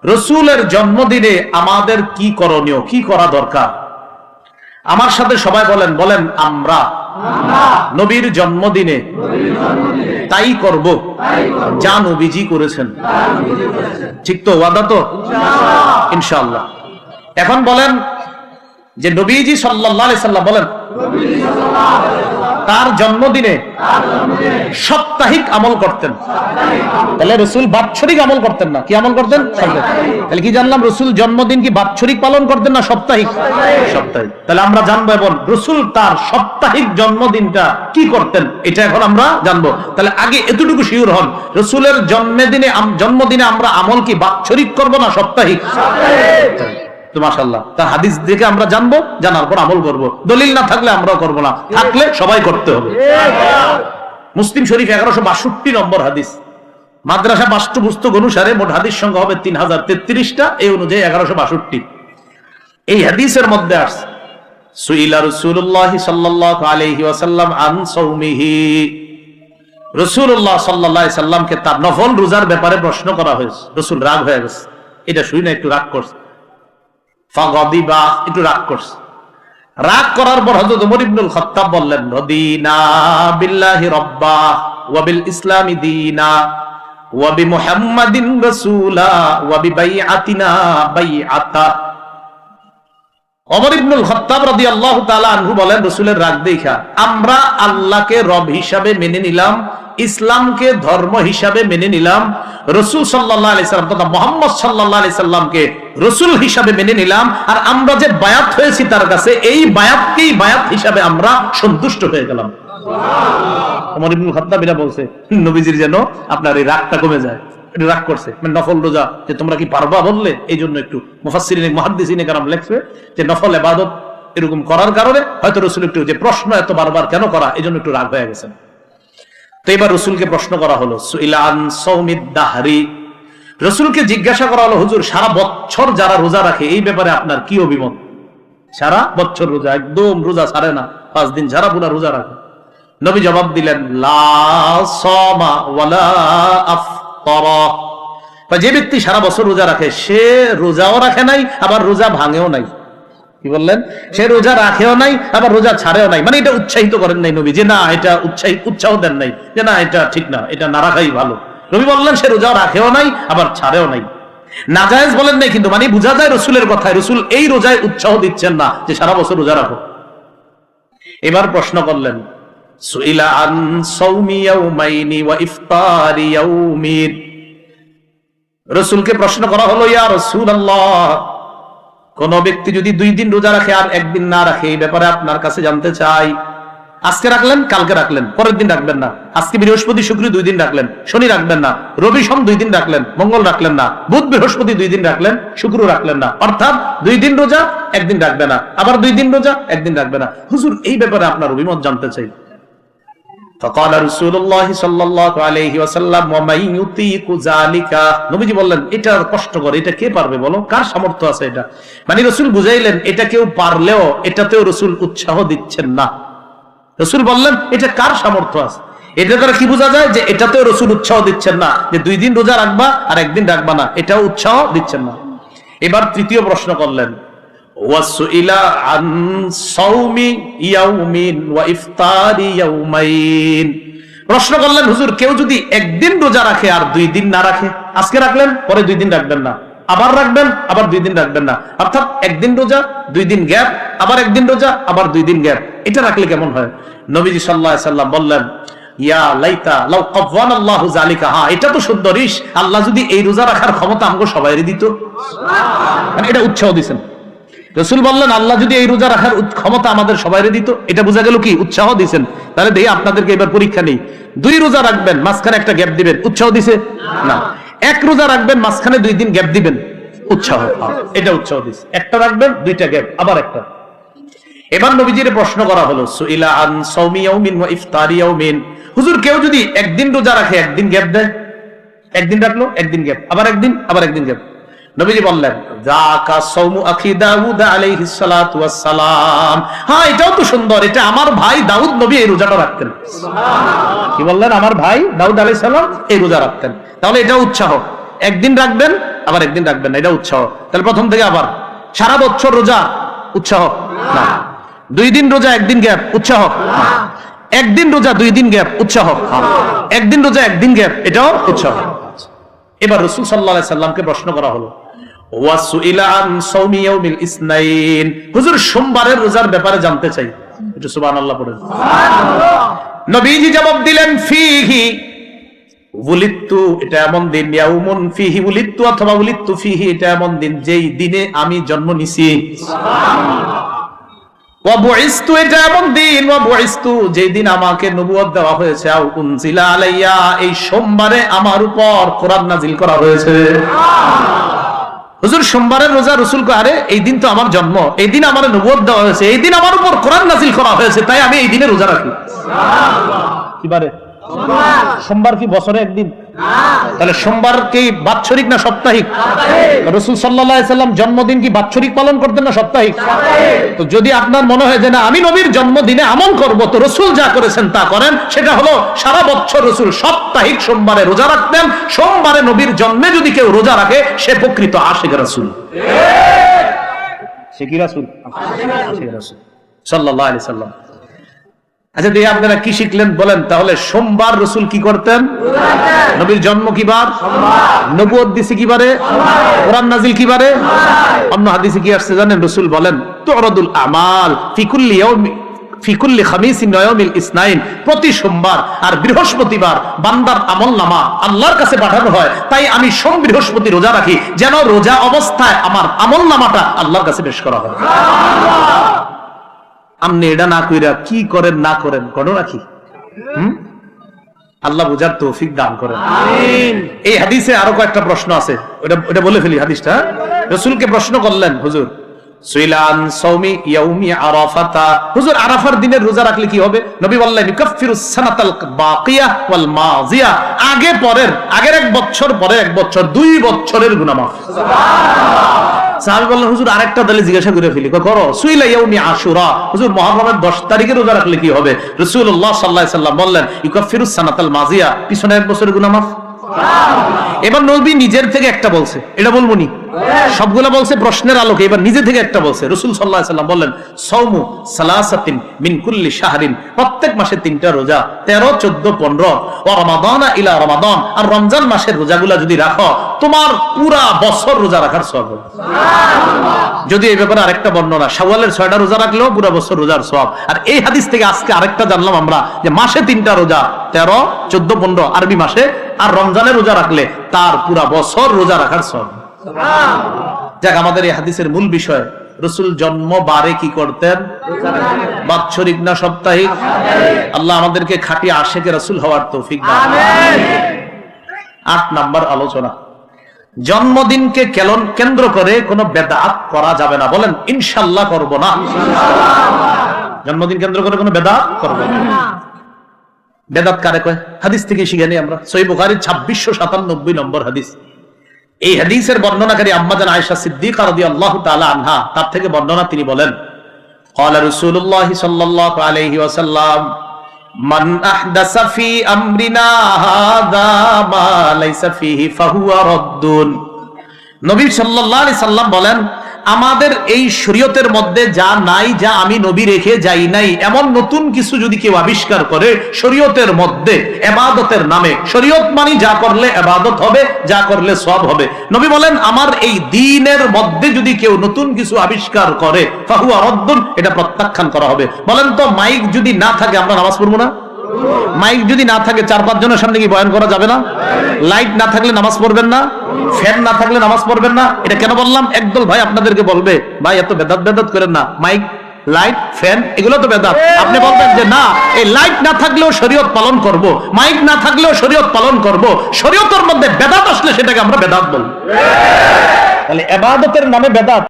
রসুলের জন্মদিনে আমাদের কি করণীয়, কি করা দরকার? আমার সাথে সবাই বলেন, বলেন আমরা নবীর জন্মদিনে তাই করব যা নবীজি করেছেন। ঠিক তো? ওয়াদা তো? ইনশাআল্লাহ। এখন বলেন যে নবীজি সাল্লাল্লাহু আলাইহি সাল্লাম বলেন তার জন্মদিনে সাপ্তাহিক আমল করতেন। তাহলে রসুল বাৎসরিক আমল করতেন না, কি আমল করতেন? তাহলে কি জানলাম? রসুল জন্মদিন কি বাৎসরিক পালন করতেন না সাপ্তাহিক? সাপ্তাহিক। তাহলে আমরা জানবো এবং রসুল তার সাপ্তাহিক জন্মদিনটা কি করতেন এটা এখন আমরা জানবো। তাহলে আগে এতটুকু শিওর হন, রসুলের জন্মদিনে আমরা আমল কি বাৎসরিক করব না সাপ্তাহিক? তো মাশাআল্লাহ, তার হাদিস দেখে আমরা জানবো, জানার পর আমল করব। দলিল না থাকলে আমরাও করব না, থাকলে সবাই করতে হবে। মুসলিম শরীফ 1162 নম্বর হাদিস। মাদ্রাসা পাঠ্যপুস্তক অনুসারে মোট হাদিস সংখ্যা হবে 3033টা, এই অনুযায়ী 1162। এই হাদিসের মধ্যে আসছে সুইলা রাসূলুল্লাহ সাল্লাল্লাহু আলাইহি ওয়াসাল্লাম আন সাওমিহি। রাসূলুল্লাহ সাল্লাল্লাহু আলাইহি সাল্লামকে তার নফল রোজার ব্যাপারে প্রশ্ন করা হয়েছে। রাসূল রাগ হয়ে গেছে, এটা শুই না একটু রাগ করছে। ফাগাদিবা, একটু রাগ করছে। রাগ করার পর হযরত ওমর ইবনুল খাত্তাব বললেন, রদিনা বিল্লাহি রাব্বা ওয়া বিল ইসলামি দীনা ওয়া বিমুহাম্মাদিন রাসূলা ওয়া বিবাইআতিনা বাইআতা। ওমর ইবনুল খাত্তাব রাদিয়াল্লাহু তাআলা আনহু বলেন, রাসূলের রাগ দেখা আমরা আল্লাহকে রব হিসাবে মেনে নিলাম, ইসলামকে ধর্ম হিসাবে মেনে নিলাম, রাসূল সাল্লাল্লাহু আলাইহি সাল্লাম তথা মুহাম্মদ সাল্লাল্লাহু আলাইহি সাল্লামকে রাসূল হিসাবে মেনে নিলাম, আর আমরা যে বায়াত হয়েছি তার কাছে এই বায়াতকেই বায়াত হিসাবে আমরা সন্তুষ্ট হয়ে গেলাম। সুবহানাল্লাহ। ওমর ইবনুল খাত্তাব এটা বলছে নবীজির যেন আপনার এই রাগটা কমে যায়। একটু রাগ করছে, মানে নফল রোজা যে তোমরা কি পারবা বললে, এই জন্য একটু মুফাসসিরিন মুহাদ্দিসিন কেরাম লেখছে যে নফল ইবাদত এরকম করার কারণে হয়তো রাসূল একটু যে প্রশ্ন এত বারবার কেন করা, এই জন্য একটু রাগ হয়ে গেছেন। তো এবার রসুলকে প্রশ্ন করা হলো সুইলা আন সাওমিদ দাহরি। রসুলকে জিজ্ঞাসা করা হলো, হুজুর সারা বছর যারা রোজা রাখে এই ব্যাপারে আপনার কি অভিমত? সারা বছর রোজা, একদম রোজা ছাড়ে না, 5 দিন ছাড়া পুরা রোজা রাখে। নবী জবাব দিলেন, লা সামা ওয়ালা আফতারা। যে ব্যক্তি সারা বছর রোজা রাখে সে রোজাও রাখে নাই, আবার রোজা ভাঙেও নাই। কি বললেন? সে রোজা রাখেও নাই, আবার রোজা ছাড়েও নাই। মানে এটা উৎসাহিত করেন নাই নবী যে না এটা উৎসাহ দেন নাই যে না এটা ঠিক না, এটা না রাখাই ভালো। নবী বললেন সে রোজা রাখেও নাই, আবার ছাড়েও নাই। নাজায়েজ বলেন নাই, কিন্তু মানে বোঝা যায় রসুলের কথায় রসুল এই রোজায় উৎসাহ দিচ্ছেন না যে সারা বছর রোজা রাখো। এবার প্রশ্ন করলেন, সুইলা আন সাওমি ইয়াউমাইনি ওয়া ইফতারি ইয়াউমিন। রসুলকে প্রশ্ন করা হলো, ইয়া রাসূলুল্লাহ কোন ব্যক্তি যদি 2 দিন রোজা রাখে আর 1 দিন না রাখে, এই ব্যাপারে আপনার কাছে জানতে চাই। আজকে রাখলেন, কালকে রাখলেন, পরের দিন রাখবেন না। আজকে বৃহস্পতি শুক্র 2 দিন রাখলেন, শনি রাখবেন না, রবি সোম 2 দিন রাখলেন, মঙ্গল রাখলেন না, বুধ বৃহস্পতি 2 দিন রাখলেন, শুক্র রাখলেন না। অর্থাৎ 2 দিন রোজা 1 দিন রাখবে না, আবার 2 দিন রোজা 1 দিন রাখবে না। হুজুর এই ব্যাপারে আপনার অভিমত জানতে চাই। فقال رسول الله صلى الله عليه وسلم ومن يطيق ذلك। নবীজি বললেন এটা কষ্টকর, এটা কে পারবে বলো, কার সামর্থ্য আছে এটা? মানে রাসূল বুঝাইলেন এটা কেউ পারলেও এটাতেও রাসূল উৎসাহ দিচ্ছেন না। রাসূল বললেন এটা কার সামর্থ্য আছে। এটা দ্বারা কি বোঝা যায় যে এটাতেও রাসূল উৎসাহ দিচ্ছেন না, যে 2 দিন রোজা রাখবা আর 1 দিন রাখবা না, এটাও উৎসাহ দিচ্ছেন না। এবার তৃতীয় প্রশ্ন করলেন, ওয়াসুইলা আন সাওমি ইয়াউমিন ওয়া ইফতারি ইয়াউমাইন। প্রশ্ন করলেন, হুজুর কেউ যদি 1 দিন রোজা রাখে আর 2 দিন না রাখে, আজকে রাখলেন পরে 2 দিন রাখবেন না, আবার রাখবেন আবার 2 দিন রাখবেন না, অর্থাৎ 1 দিন রোজা 2 দিন গ্যাপ, আবার 1 দিন রোজা আবার 2 দিন গ্যাপ, এটা রাখলে কেমন হয়? নবীজি সাল্লাল্লাহু আলাইহি সাল্লাম বললেন, ইয়া লাইতা লাউ কাওয়ানাল্লাহু যালিকা। হ্যাঁ এটা তো সুন্দরিশ, আল্লাহ যদি এই রোজা রাখার ক্ষমতা আমাকে সবাইরে দিত। সুবহানাল্লাহ। মানে এটা উৎসাহ দিবেন। রাসূল বললেন আল্লাহ যদি এই রোজা রাখার ক্ষমতা আমাদের সবাইরে দিত, এটা বোঝা গেল কি উৎসাহ দিবেন। তাহলে দেখি আপনাদেরকে এবার পরীক্ষা নেই, 2 রোজা রাখবেন মাঝখানে একটা গ্যাপ দিবেন, উৎসাহ দিছে না? 1 রোজা রাখবেন মাঝখানে 2 দিন গ্যাপ দিবেন, উৎসাহ, এটা উৎসাহ দিছে। একটা রাখবেন 2টা গ্যাপ, আবার একটা। এবার নবীজির প্রশ্ন করা হলো, সুইলা আন সাওমি ইয়াউমিন ওয়া ইফতারি ইয়াউমিন। হুজুর কেউ যদি 1 দিন রোজা রাখে 1 দিন গ্যাপ দেয়, 1 দিন রাখলো 1 দিন গ্যাপ, আবার 1 দিন আবার 1 দিন গ্যাপ। নবীজি বললেন, যাকা সাওমু আখি দাউদ আলাইহিস সালাতু ওয়াস সালাম। হ্যাঁ এটাও তো সুন্দর, এটা আমার ভাই দাউদ নবী এই রোজাটা রাখতেন। সুবহানাল্লাহ। কি বললেন? আমার ভাই দাউদ আলাইহিস সালাম এই রোজা রাখতেন। তাহলে এটা উৎসাহ, 1 দিন রাখবেন আবার একদিন রাখবেন না, এটা উৎসাহ। তাহলে প্রথম থেকে আবার সারা বছর রোজা, উৎসাহ না। 2 দিন রোজা 1 দিন গ্যাপ, উৎসাহ না। 1 দিন রোজা 2 দিন গ্যাপ, উৎসাহ। 1 দিন রোজা 1 দিন গ্যাপ, এটাও উৎসাহ। এবার রাসূল সাল্লাল্লাহু আলাইহি সাল্লামকে প্রশ্ন করা হলো, ওয়াসুইলা আন সাওমি ইয়াউমিল ইসনাইন, হুজুর সোমবারের রোজার ব্যাপারে জানতে চাই। একটু সুবহানাল্লাহ পড়েন। সুবহানাল্লাহ। নবীজি জবাব দিলেন, ফিহি উলিদতু, এটা এমন দিন, ইয়াউমুন ফিহি উলিদতু অথবা উলিদতু ফিহি, এটা এমন দিন যেই দিনে আমি জন্ম নিছি। সুবহানাল্লাহ। ওয়া বুইসতু, এটা এমন দিন, ওয়া বুইসতু, যেই দিন আমাকে নবুয়ত দেওয়া হয়েছে। আও উনজিলা আলাইয়া, এই সোমবারে আমার উপর কোরআন নাজিল করা হয়েছে। হুজুর সোমবারের রোজা, রাসূল কয়, আরে এই দিন তো আমার জন্ম, এই দিন আমার নবুয়ত দেওয়া হয়েছে, এই দিন আমার উপর কোরআন নাজিল করা হয়েছে, তাই আমি এই দিনে রোজা রাখি। সুবহানাল্লাহ। কি বারে? সোমবার কি বছরে একদিন? তাহলে সোমবার কি বাৎসরিক না সাপ্তাহিক? রাসূল সাল্লাল্লাহু আলাইহি সাল্লাম জন্মদিন কি বাৎসরিক পালন করতেন না সাপ্তাহিক? তো যদি আপনার মনে হয় যে না আমি নবীর জন্মদিনে আমল করব, তো রাসূল যা করেছেন তা করেন। সেটা হলো সারা বছর রাসূল সাপ্তাহিক সোমবারে রোজা রাখতেন। সোমবারে নবীর জন্মে যদি কেউ রোজা রাখে, সে প্রকৃত আশিক রাসূল। সে কি রাসূল? আশিক রাসূল সাল্লাল্লাহু আলাইহি সাল্লাম। আচ্ছা, দিয়ে আপনারা কি শিখলেন বলেন? তাহলে সোমবার রাসূল কি করতেন? নবীর জন্ম কি বার? নবুয়ত দিছে কি বারে? কোরআন নাজিল কি বারে? অন্য হাদিসে কি আসছে জানেন? রাসূল বলেন, তুরাদুল আমাল ফি কুল্লি ইয়াউমি ফি কুল্লি খামিসিন ওয়া ইয়াউমিল ইসনাইন, প্রতি সোমবার আর বৃহস্পতিবার বান্দার আমলনামা আল্লাহর কাছে পাঠানো হয়। তাই আমি সোম বৃহস্পতি রোজা রাখি, যেন রোজা অবস্থায় আমার আমলনামাটা আল্লাহর কাছে পেশ করা হয়। সুবহানাল্লাহ। আপনি এটা না কইরা কি করেন না করেন, ঘটনা কি? আল্লাহ বুঝার তৌফিক দান করেন, আমিন। এই হাদিসে আরো কয়েকটা প্রশ্ন আছে, ওটা বলে ফেলি হাদিসটা। রাসূলকে প্রশ্ন করলেন, হুজুর সুইলান সাওমি ইয়াউমি আরাফাতা, হুজুর আরাফার দিনের রোজা রাখলে কি হবে? নবী বললেন, ইউকাফিরুস সানাতাল বাকিয়া ওয়াল মাযিয়া, আগে পরের, আগের 1 বছর, পরে 1 বছর, 2 বছরের গুনাহ মাফ। সুবহানাল্লাহ। সাহাবী বললেন, হুজুর আরেকটা দলে জিজ্ঞাসা করে ফেলি, করো। সুইলা ইয়াউমি আশুরা, হুজুর মুহররমের 10 তারিখে রোজা রাখলে কি হবে? রাসূলুল্লাহ সাল্লাল্লাহু আলাইহি সাল্লাম বললেন, ইউকাফিরুস সানাতাল মাযিয়া, পিছনে 1 বছরের গুনাহ মাফ। এবার নবী নিজের থেকে একটা বলছে, এটা বলবো নি? সবগুলা বলছে প্রশ্নের আলোকে, এবার নিজে থেকে একটা বলছে। রাসূল সাল্লাল্লাহু আলাইহি সাল্লাম বললেন, সাওমু সালাসাতিন মিন কুল্লি শাহরিন, প্রত্যেক মাসে 3টা রোজা, 13, 14, 15, ওয়া রমাদানা ইলা রমাদান, আর রমজান মাসের রোজাগুলা যদি রাখো, তোমার পুরা বছর রোজা রাখার সওয়াব হবে। সুবহানাল্লাহ। যদি এই ব্যাপারে আরেকটা বর্ণনা, শাওয়ালের 6টা রোজা রাখলেও পুরা বছর রোজার সওয়াব। আর এই হাদিস থেকে আজকে আরেকটা জানলাম আমরা, যে মাসে 3টা রোজা, 13, 14, 15 আরবি মাসে, আর রমজানের রোজা রাখলে তার পুরা বছর রোজা রাখার সওয়াব। যাক, আমাদের এই হাদিসের মূল বিষয়, রাসূল জন্ম বারে কি করতেন? বাৎসরিক না সাপ্তাহিক? আল্লাহ আমাদেরকে খাঁটি আশিকে রাসূল হওয়ার তৌফিক দান করুন, আমিন। 8 নাম্বার আলোচনা, জন্মদিনকে কেন্দ্র করে কোনো বেদাত করা যাবে না। বলেন ইনশাআল্লাহ করব না। জন্মদিন কেন্দ্র করে কোনো বেদাত করব না। বেদাত কারে কয়? হাদিস থেকে শিখে নিই আমরা। সহিহ বুখারীর 2697 নম্বর হাদিস। এই হাদিসের বর্ণনাকারী আম্মা জান আয়েশা সিদ্দিকা রাদিয়াল্লাহু তাআলা আনহা, তার থেকে বর্ণনা, তিনি বলেন, ক্বালা রাসূলুল্লাহ সাল্লাল্লাহু আলাইহি ওয়াসাল্লাম, মান আহদাসা ফি আমরিনা হাযা মা লাইসা ফিহি ফাহুয়া রাদ্দুন। নবী সাল্লাল্লাহু আলাইহি সাল্লাম বলেন, আমাদের এই শরীয়তের মধ্যে যা নাই, যা আমি নবী রেখে যাই নাই, এমন নতুন কিছু যদি কেউ আবিষ্কার করে শরীয়তের মধ্যে ইবাদতের নামে, শরীয়ত মানে যা করলে ইবাদত হবে, যা করলে সওয়াব হবে, নবী বলেন আমার এই দ্বীনের মধ্যে যদি কেউ নতুন কিছু আবিষ্কার করে ফাহুয়া রাদ্দুন, এটা প্রত্যাখ্যান করা হবে। বলেন তো, মাইক যদি না থাকে আমরা নামাজ পড়বো না? মাইক যদি না থাকে 4-5 জনের সামনে কি বয়ান করা যাবে না? লাইট না থাকলে নামাজ পড়বেন না? ফ্যান না থাকলে নামাজ পড়বেন না? এটা কেন বললাম? একদল ভাই আপনাদেরকে বলবে, ভাই এত বেদাত করেন না, মাইক, লাইট, ফ্যান এগুলো তো বেদাত। আপনি বলবেন যে না, এই লাইট না থাকলেও শরীয়ত পালন করব, মাইক না থাকলেও শরীয়ত পালন করব, শরীয়তের মধ্যে বেদাত আসলে সেটাকে আমরা বেদাত বলবো। তাহলে ইবাদতের নামে বেদাত